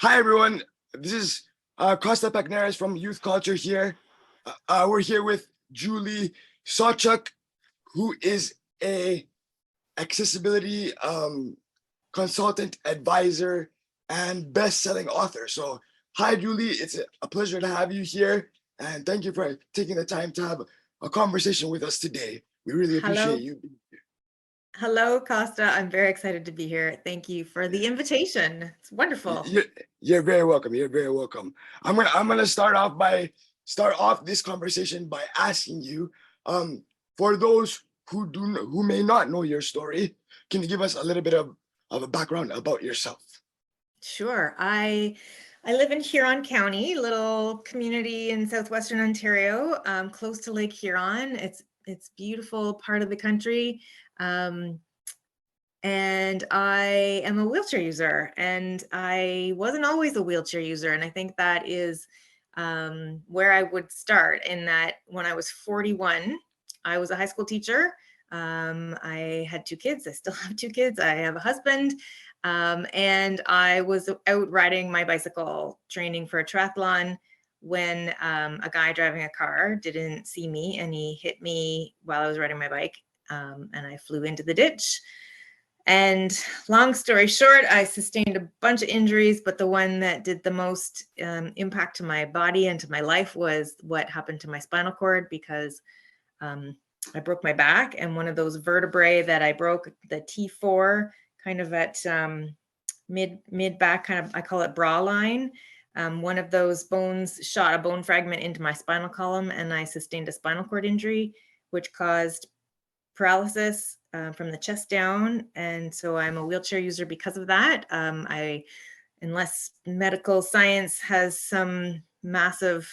Hi, everyone. This is Kosta Pachneris from Youth Culture here. We're here with Julie Sawchuk, who is a accessibility consultant, advisor, and best-selling author. So, hi, Julie. It's a pleasure to have you here, and thank you for taking the time to have a conversation with us today. We really appreciate Hello. you. Hello, Costa. I'm very excited to be here. Thank you for the invitation. It's wonderful. You're very welcome. You're very welcome. I'm gonna start off this conversation by asking you, for those who may not know your story, can you give us a little bit of a background about yourself? Sure. I live in Huron County, little community in southwestern Ontario, close to Lake Huron. It's beautiful part of the country. And I am a wheelchair user, and I wasn't always a wheelchair user. And I think that is where I would start, in that when I was 41, I was a high school teacher. I had 2 kids. I still have 2 kids. I have a husband. And I was out riding my bicycle, training for a triathlon, when a guy driving a car didn't see me, and he hit me while I was riding my bike, and I flew into the ditch. And long story short, I sustained a bunch of injuries, but the one that did the most impact to my body and to my life was what happened to my spinal cord, because I broke my back, and one of those vertebrae that I broke, the T4, kind of at mid back, kind of, I call it bra line. One of those bones shot a bone fragment into my spinal column, and I sustained a spinal cord injury, which caused paralysis from the chest down. And so I'm a wheelchair user because of that. Unless medical science has some massive,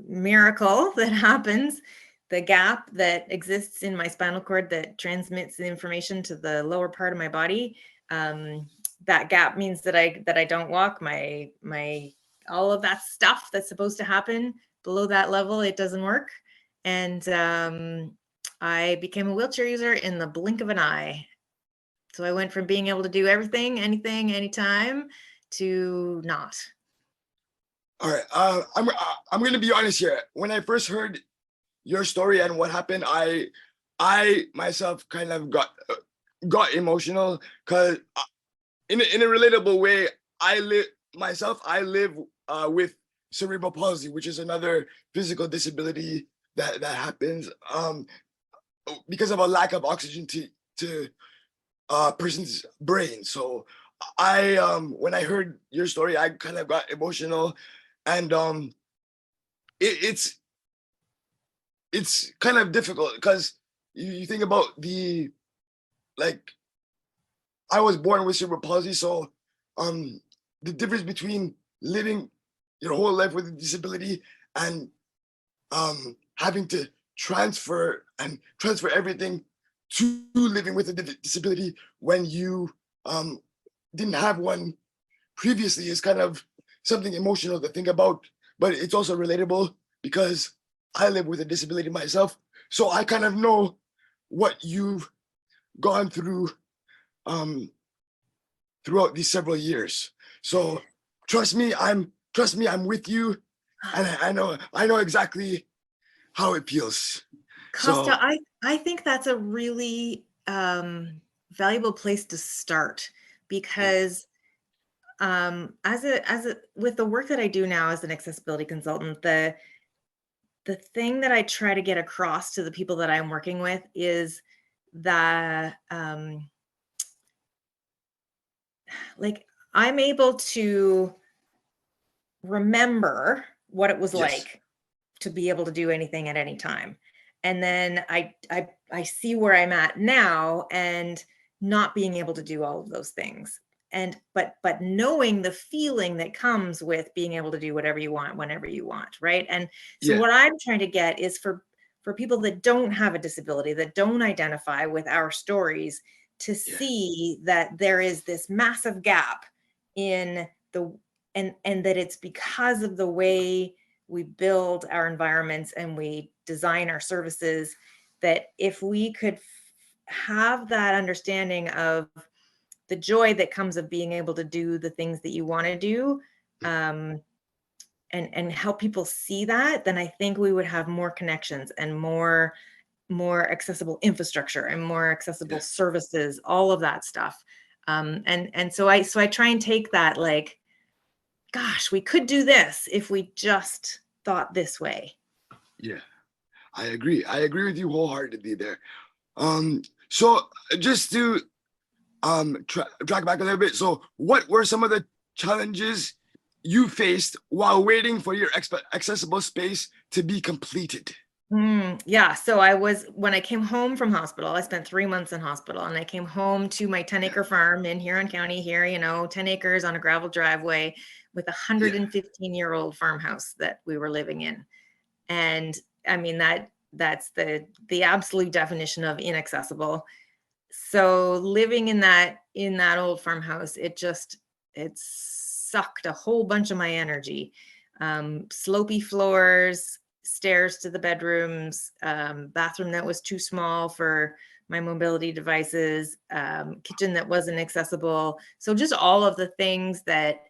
miracle that happens, the gap that exists in my spinal cord that transmits the information to the lower part of my body, that gap means that I don't walk. My all of that stuff that's supposed to happen below that level, it doesn't work. And I became a wheelchair user in the blink of an eye. So I went from being able to do everything, anything, anytime, to not. All right. I'm gonna be honest here. When I first heard your story and what happened, I myself kind of got emotional, because in a relatable way, I live with cerebral palsy, which is another physical disability that happens because of a lack of oxygen to a person's brain. So when I heard your story, I kind of got emotional, and it's kind of difficult, because you think about I was born with cerebral palsy, so the difference between living your whole life with a disability and having to transfer everything to living with a disability when you didn't have one previously is kind of something emotional to think about, but it's also relatable because I live with a disability myself, so I kind of know what you've gone through throughout these several years. So trust me, I'm with you, and I know exactly how it feels. Costa, So I think that's a really valuable place to start, because with the work that I do now as an accessibility consultant, the thing that I try to get across to the people that I'm working with is that I'm able to remember what it was yes, like to be able to do anything at any time. And then I see where I'm at now, and not being able to do all of those things. And but knowing the feeling that comes with being able to do whatever you want whenever you want, right? And so yeah, what I'm trying to get is for people that don't have a disability, that don't identify with our stories, to yeah, see that there is this massive gap in and that it's because of the way we build our environments and we design our services, that if we could have that understanding of the joy that comes of being able to do the things that you want to do, and help people see that, then I think we would have more connections and more accessible infrastructure and more accessible services, all of that stuff. And so I try and take that, like, gosh, we could do this if we just thought this way. Yeah, I agree. I agree with you wholeheartedly there. So just to track back a little bit. So what were some of the challenges you faced while waiting for your accessible space to be completed? Yeah. So when I came home from hospital, I spent 3 months in hospital, and I came home to my 10-acre farm in Huron County here, 10 acres on a gravel driveway with a 115-year-old farmhouse that we were living in. And I mean, that's the absolute definition of inaccessible. So living in that old farmhouse, it sucked a whole bunch of my energy. Slopey floors, stairs to the bedrooms, bathroom that was too small for my mobility devices, kitchen that wasn't accessible. So just all of the things that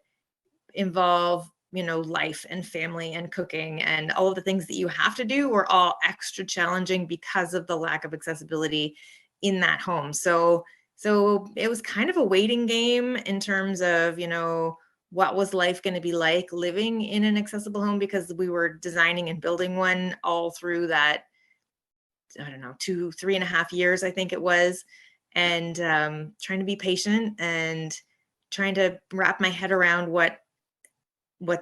involve, life and family and cooking, and all of the things that you have to do were all extra challenging because of the lack of accessibility in that home. So it was kind of a waiting game in terms of, what was life going to be like living in an accessible home, because we were designing and building one all through that, I don't know, 3.5 years, I think it was. And trying to be patient and trying to wrap my head around what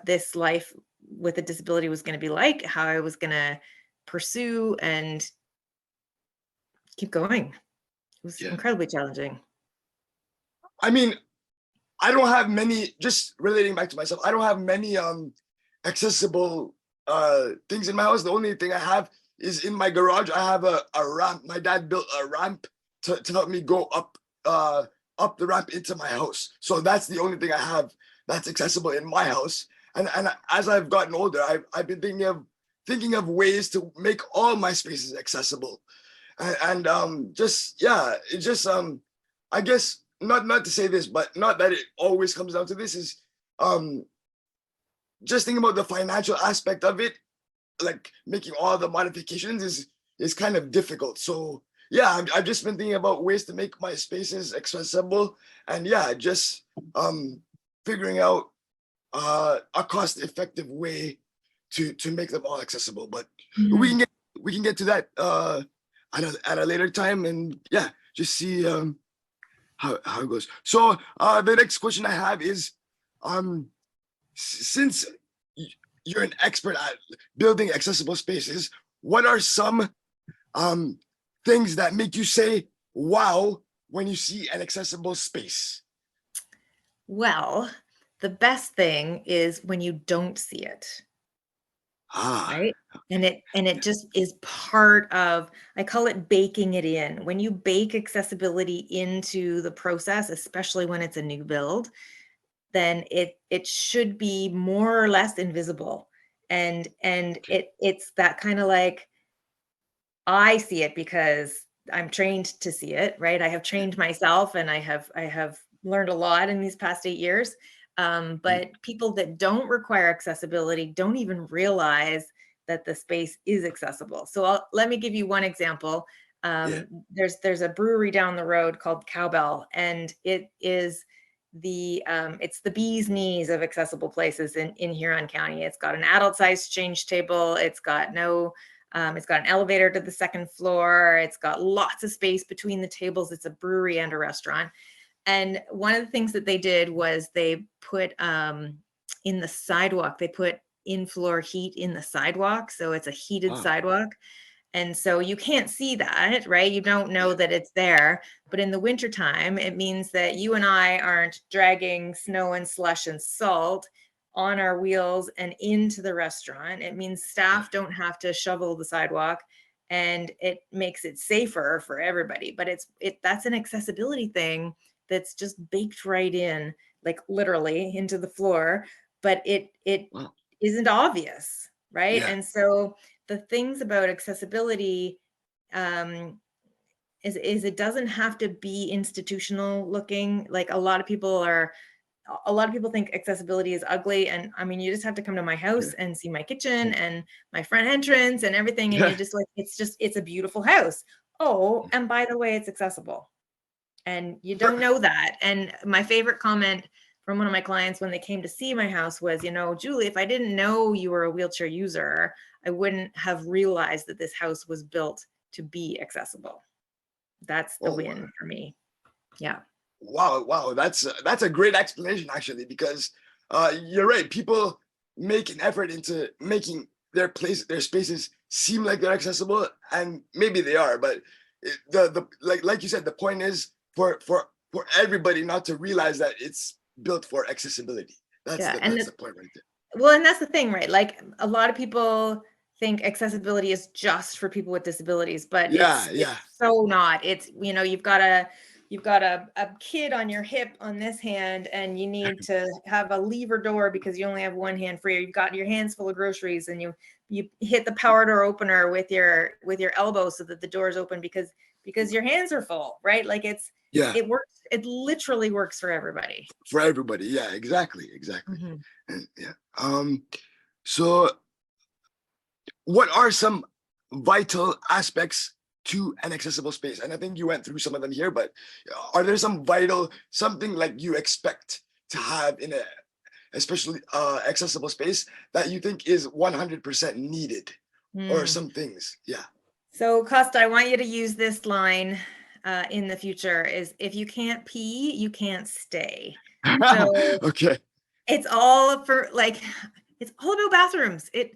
this life with a disability was going to be like, how I was going to pursue and keep going. It was incredibly challenging. I mean, I don't have many, just relating back to myself, I don't have many accessible things in my house. The only thing I have is in my garage. I have a ramp. My dad built a ramp to help me go up the ramp into my house. So that's the only thing I have that's accessible in my house. And as I've gotten older, I've been thinking of ways to make all my spaces accessible. And it's just I guess not to say this, but not that it always comes down to this, is just thinking about the financial aspect of it, like making all the modifications is kind of difficult. So yeah, I've just been thinking about ways to make my spaces accessible, and just figuring out a cost-effective way to make them all accessible. But we can get to that at a later time, and just see how it goes. So the next question I have is, since you're an expert at building accessible spaces, what are some things that make you say wow when you see an accessible space? Well, the best thing is when you don't see it. Right. And it just is part of, I call it baking it in. When you bake accessibility into the process, especially when it's a new build, then it should be more or less invisible. And it's that kind of like, I see it because I'm trained to see it, right? I have trained myself, and I have learned a lot in these past 8 years. But people that don't require accessibility don't even realize that the space is accessible. So let me give you one example. There's a brewery down the road called Cowbell, and it is it's the bee's knees of accessible places in Huron County. It's got an adult size change table. It's got it's got an elevator to the second floor. It's got lots of space between the tables. It's a brewery and a restaurant. And one of the things that they did was they put in the sidewalk, they put in-floor heat in the sidewalk. So it's a heated sidewalk. And so you can't see that, right? You don't know that it's there. But in the wintertime, it means that you and I aren't dragging snow and slush and salt on our wheels and into the restaurant. It means staff don't have to shovel the sidewalk, and it makes it safer for everybody. But that's an accessibility thing that's just baked right in, like literally into the floor, but it isn't obvious, right? And so the things about accessibility, is it doesn't have to be institutional looking. Like a lot of people think accessibility is ugly. And I mean, you just have to come to my house Okay. and see my kitchen and my front entrance and everything. And Yeah. you just like, it's a beautiful house. Oh, and by the way, it's accessible. And you don't know that. And my favorite comment from one of my clients when they came to see my house was, Julie, if I didn't know you were a wheelchair user, I wouldn't have realized that this house was built to be accessible. That's the Oh, win for me. Yeah. wow. That's a great explanation, actually, because you're right. People make an effort into making their spaces seem like they're accessible, and maybe they are, but like you said, the point is for everybody not to realize that it's built for accessibility. That's Yeah. that's the point right there. Well, and that's the thing, right? Like a lot of people think accessibility is just for people with disabilities, but Yeah, it's so not. It's, you've got a kid on your hip on this hand and you need to have a lever door because you only have one hand free, or you've got your hands full of groceries and you hit the power door opener with your elbow so that the door is open because your hands are full, right? Like yeah. it works. It literally works for everybody. For everybody. Yeah, exactly. Mhm. And, yeah. So what are some vital aspects to an accessible space? And I think you went through some of them here, but are there something like you expect to have in a especially accessible space that you think is 100% needed, or some things? Yeah. So Kosta, I want you to use this line in the future: is if you can't pee, you can't stay. So Okay. it's all about bathrooms. If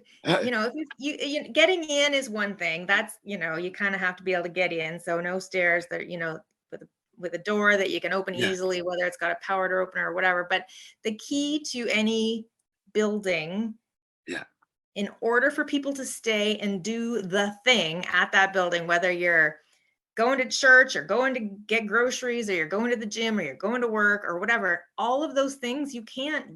you getting in is one thing. That's, you kind of have to be able to get in. So no stairs that, with a door that you can open Yeah. easily, whether it's got a power door opener or whatever. But the key to any building, Yeah. in order for people to stay and do the thing at that building, whether you're going to church or going to get groceries or you're going to the gym or you're going to work or whatever, all of those things you can't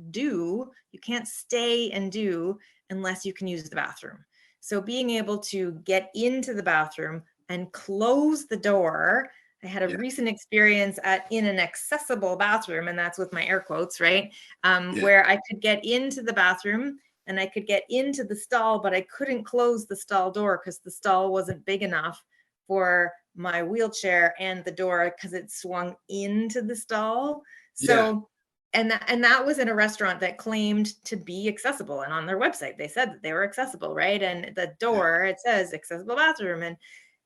stay and do unless you can use the bathroom. So being able to get into the bathroom and close the door. I had a recent experience in an accessible bathroom, and that's with my air quotes, right? Where I could get into the bathroom and I could get into the stall, but I couldn't close the stall door because the stall wasn't big enough for my wheelchair and the door because it swung into the stall. So, and that was in a restaurant that claimed to be accessible. And on their website, they said that they were accessible, right? And the door, it says accessible bathroom. And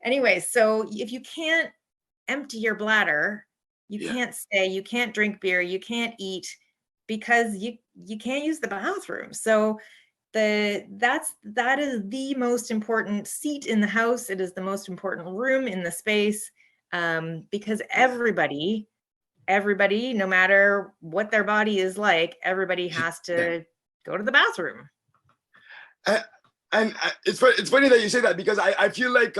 anyway, so if you can't empty your bladder, you can't stay, you can't drink beer, you can't eat because you can't use the bathroom. So that is the most important seat in the house. It is the most important room in the space, because everybody, no matter what their body is like, everybody has to go to the bathroom. And it's funny that you say that, because I feel like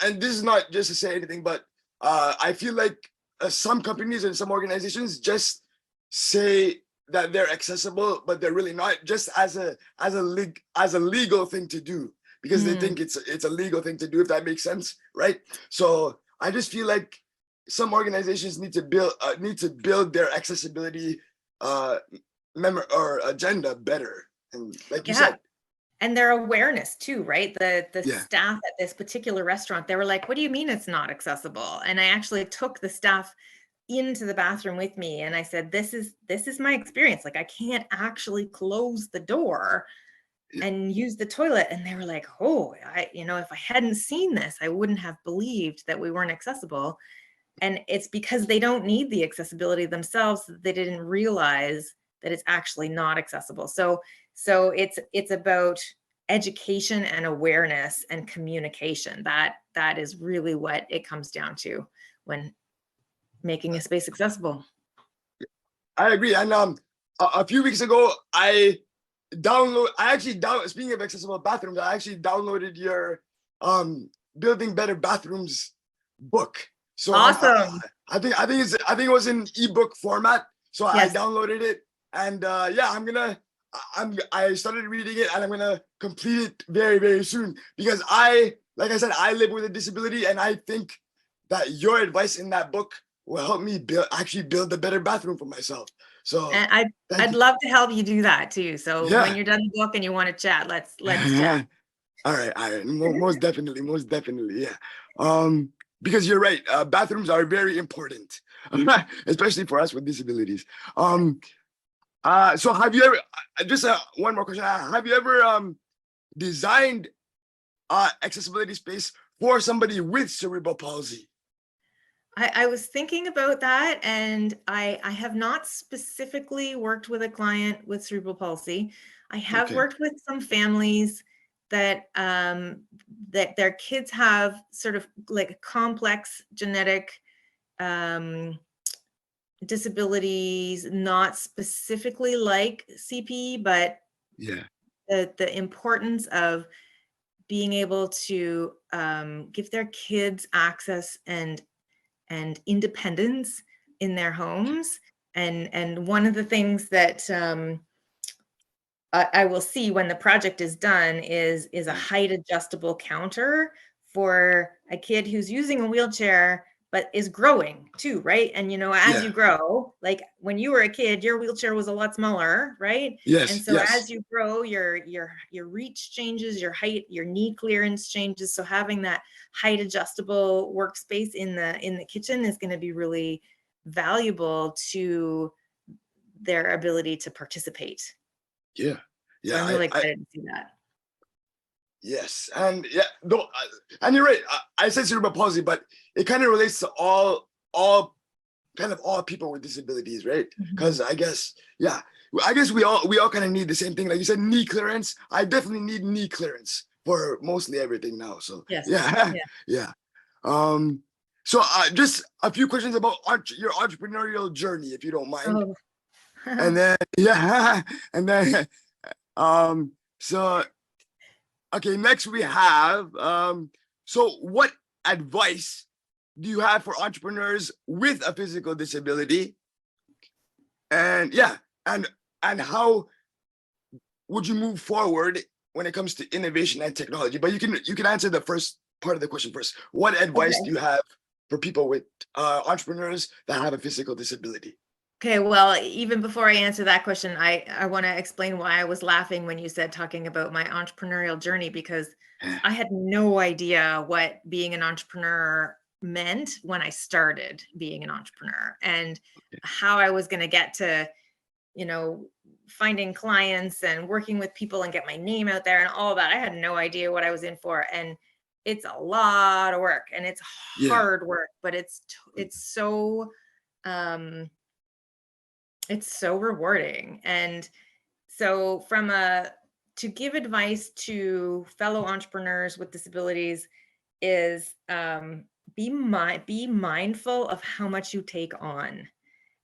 and this is not just to say anything, but I feel like some companies and some organizations just say that they're accessible, but they're really not, just as a legal thing to do, because they think it's a legal thing to do, if that makes sense, right? So I just feel like some organizations need to build their accessibility agenda better, and like you said. And their awareness too, right? The staff at this particular restaurant, they were like, "What do you mean it's not accessible?" And I actually took the staff into the bathroom with me and I said, this is my experience. Like, I can't actually close the door and use the toilet. And they were like, "Oh, if I hadn't seen this, I wouldn't have believed that we weren't accessible." And it's because they don't need the accessibility themselves that they didn't realize that it's actually not accessible. So it's about education and awareness and communication. That is really what it comes down to when making a space accessible. I agree. And a few weeks ago, speaking of accessible bathrooms, I actually downloaded your Building Better Bathrooms book. So awesome. I think it was in ebook format. So I downloaded it, and I started reading it, and I'm gonna complete it very, very soon, because I like I said, I live with a disability, and I think that your advice in that book will help me build a better bathroom for myself. So And thank I'd you. love to help you do that too. So when Yeah. you're done the book and you want to chat, let's chat. All right, all right. Most definitely, most definitely, yeah. Because you're right, bathrooms are very important, especially for us with disabilities. So have you ever? Just one more question. Have you ever designed accessibility space for somebody with cerebral palsy? I was thinking about that, and I have not specifically worked with a client with cerebral palsy. I have Okay. worked with some families that that their kids have sort of like complex genetic um, disabilities, not specifically like CP, but Yeah. the importance of being able to give their kids access and independence in their homes. And one of the things that I will see when the project is done is a Yeah. height adjustable counter for a kid who's using a wheelchair but is growing too, right? And as Yeah. you grow, like when you were a kid, your wheelchair was a lot smaller, right? And Yes. so Yes. as you grow, your reach changes, your height, your knee clearance changes. So having that height adjustable workspace in the kitchen is going to be really valuable to their ability to participate. Yeah. So Yeah. I'm really excited to see that. Yes, and yeah, no, and you're right. I said cerebral palsy, but it kind of relates to all people with disabilities, right? Mhm. Because I guess, yeah, I guess we all kind of need the same thing. Like you said, knee clearance. I definitely need knee clearance for mostly everything now. So Yes. yeah, Yeah. yeah. So just a few questions about your entrepreneurial journey, if you don't mind, Oh. and then yeah, and then so okay, next we have so what advice do you have for entrepreneurs with a physical disability? And yeah, and how would you move forward when it comes to innovation and technology? But you can answer the first part of the question first. What advice do Okay. you have for people with entrepreneurs that have a physical disability? Okay, well, even before I answer that question, I want to explain why I was laughing when you said talking about my entrepreneurial journey, because I had no idea what being an entrepreneur meant when I started being an entrepreneur, and how I was going to get to, you know, finding clients and working with people and get my name out there and all that. I had no idea what I was in for. And it's a lot of work, and it's Yeah, hard work, but um it's so rewarding. And so to give advice to fellow entrepreneurs with disabilities is be mindful of how much you take on.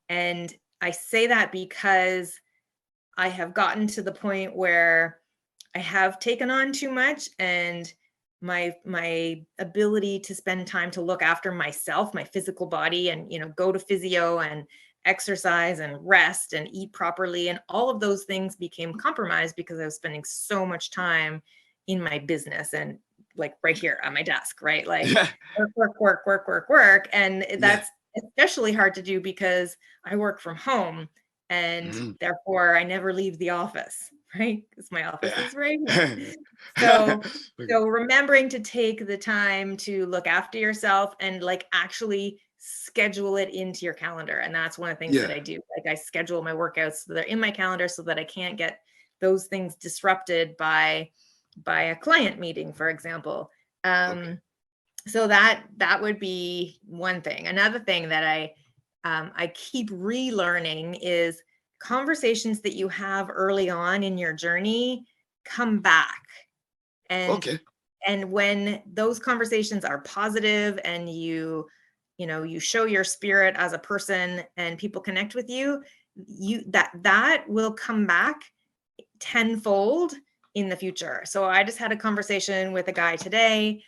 And I say that because I have gotten to the point where I have taken on too much, and my ability to spend time to look after myself, my physical body, and go to physio and exercise and rest and eat properly, and all of those things became compromised because I was spending so much time in my business and like right here on my desk, right? Like yeah, work, work, work, work, work, work. And yeah. that's especially hard to do because I work from home, and Mhm. therefore I never leave the office, right? Because my office Yeah. is right here. So Okay. so remembering to take the time to look after yourself and like actually schedule it into your calendar. And that's one of the things that Yeah. I do. Like I schedule my workouts so they're in my calendar so that I can't get those things disrupted by a client meeting, for example. Okay. So that would be one thing. Another thing that I keep relearning is conversations that you have early on in your journey come back. and Okay. and when those conversations are positive and you show your spirit as a person and people connect with you, that will come back tenfold in the future. So I just had a conversation with a guy today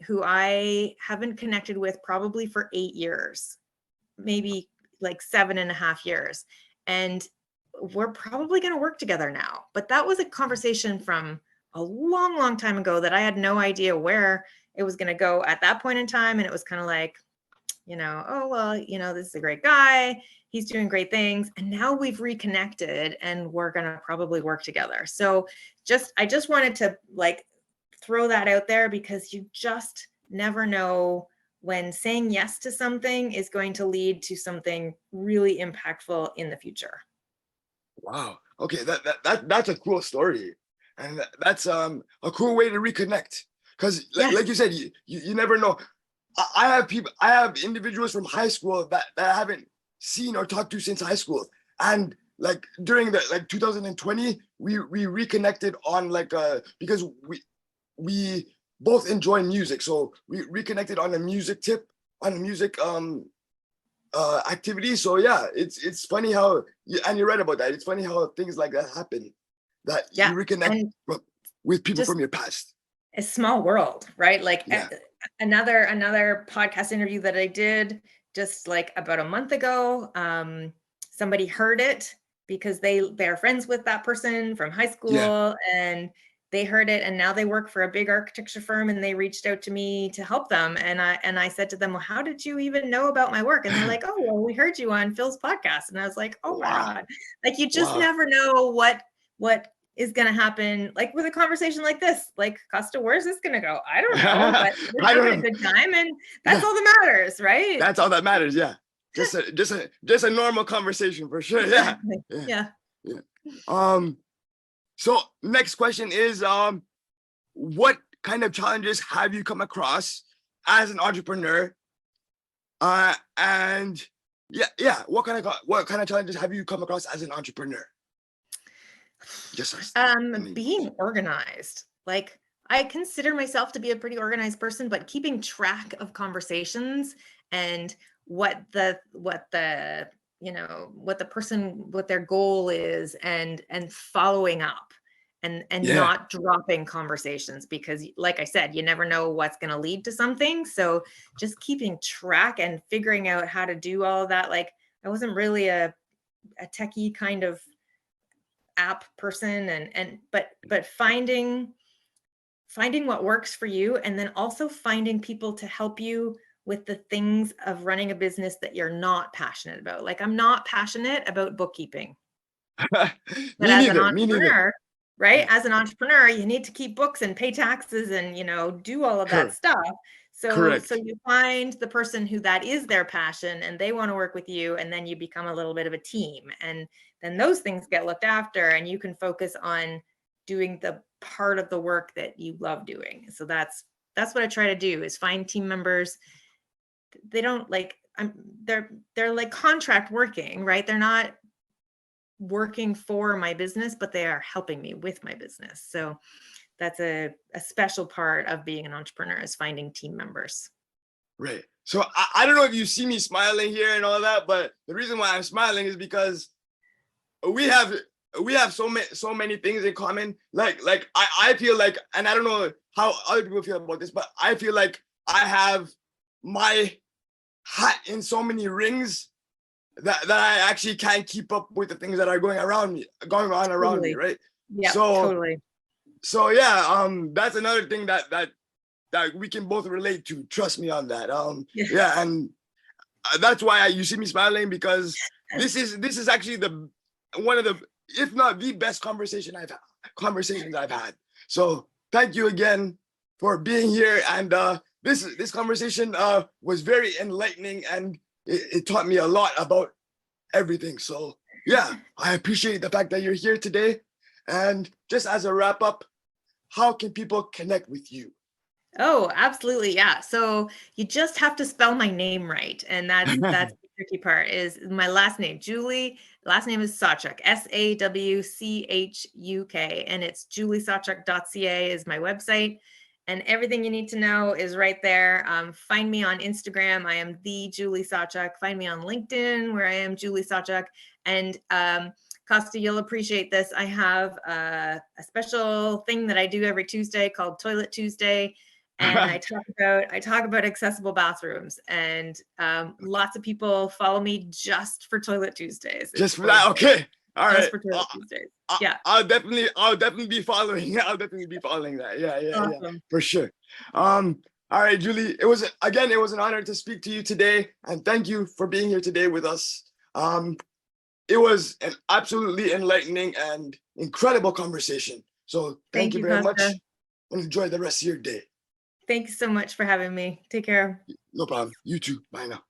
who I haven't connected with probably for 8 years, maybe like 7.5 years. And we're probably going to work together now. But that was a conversation from a long, long time ago that I had no idea where it was going to go at that point in time. And it was kind of like, oh, well, this is a great guy. He's doing great things. And now we've reconnected and we're going to probably work together. So I just wanted to like throw that out there, because you just never know when saying yes to something is going to lead to something really impactful in the future. Wow. Okay, that's a cool story, and that's a cool way to reconnect. Because like you said, you never know. I have individuals from high school that I haven't seen or talked to since high school, and like during the 2020, we reconnected on because we both enjoy music, so we reconnected on a music activity. So yeah, it's funny how and you're right about that. It's funny how things like that happen, that you reconnect with people from your past. A small world, right? Like another podcast interview that I did just like about a month ago, somebody heard it because they're friends with that person from high school, and they heard it, and now they work for a big architecture firm, and they reached out to me to help them. And I said to them, well, how did you even know about my work? And they're like, oh, well, we heard you on Phil's podcast. And I was like, oh my God, like you just never know what is going to happen, like with a conversation like this. Like, Kosta, where's this going to go? I don't know, but we're having a good time, and that's all that matters, right? That's all that matters. Yeah. Just a normal conversation for sure. Yeah. So next question is, what kind of challenges have you come across as an entrepreneur? And what kind of challenges have you come across as an entrepreneur? Being organized. Like, I consider myself to be a pretty organized person, but keeping track of conversations and what their goal is, and following up and not dropping conversations, because like I said, you never know what's going to lead to something. So just keeping track and figuring out how to do all of that. Like, I wasn't really a techie kind of app person, but finding what works for you, and then also finding people to help you with the things of running a business that you're not passionate about. Like, I'm not passionate about bookkeeping. But as an entrepreneur, right? As an entrepreneur, you need to keep books and pay taxes and, do all of that stuff. So you find the person who that is their passion, and they want to work with you, and then you become a little bit of a team, and then those things get looked after, and you can focus on doing the part of the work that you love doing. So that's what I try to do, is find team members. They don't they're like contract working, right? They're not working for my business, but they are helping me with my business. So that's a special part of being an entrepreneur, is finding team members. Right. So I don't know if you see me smiling here and all that, but the reason why I'm smiling is because we have so many things in common. Like I feel like, and I don't know how other people feel about this, but I feel like I have my hat in so many rings that I actually can't keep up with the things that are going on around me, right? Yeah, totally. So yeah, that's another thing that we can both relate to. Trust me on that. And that's why you see me smiling, because this is actually one of the, if not the best conversations I've had. So thank you again for being here, and this conversation was very enlightening, and it taught me a lot about everything. So yeah, I appreciate the fact that you're here today. And just as a wrap up, how can people connect with you? Oh, absolutely. Yeah. So you just have to spell my name right. And that's the tricky part, is my last name, Julie. Last name is Sawchuk, Sawchuk. And it's juliesawchuk.ca is my website. And everything you need to know is right there. Find me on Instagram. I am the Julie Sawchuk. Find me on LinkedIn, where I am Julie Sawchuk. And Kosta, you'll appreciate this. I have a special thing that I do every Tuesday called Toilet Tuesday. And I talk about accessible bathrooms, and lots of people follow me just for Toilet Tuesdays. Just for that, okay. All right. Aspartame these days. I- Yeah. I'll definitely be following. I'll definitely be following that. Yeah, Awesome. for sure. All right, Julie. It was an honor to speak to you today, and thank you for being here today with us. It was an absolutely enlightening and incredible conversation. So thank you very much, Kosta. and enjoy the rest of your day. Thanks so much for having me. Take care. No problem. You too. Bye now.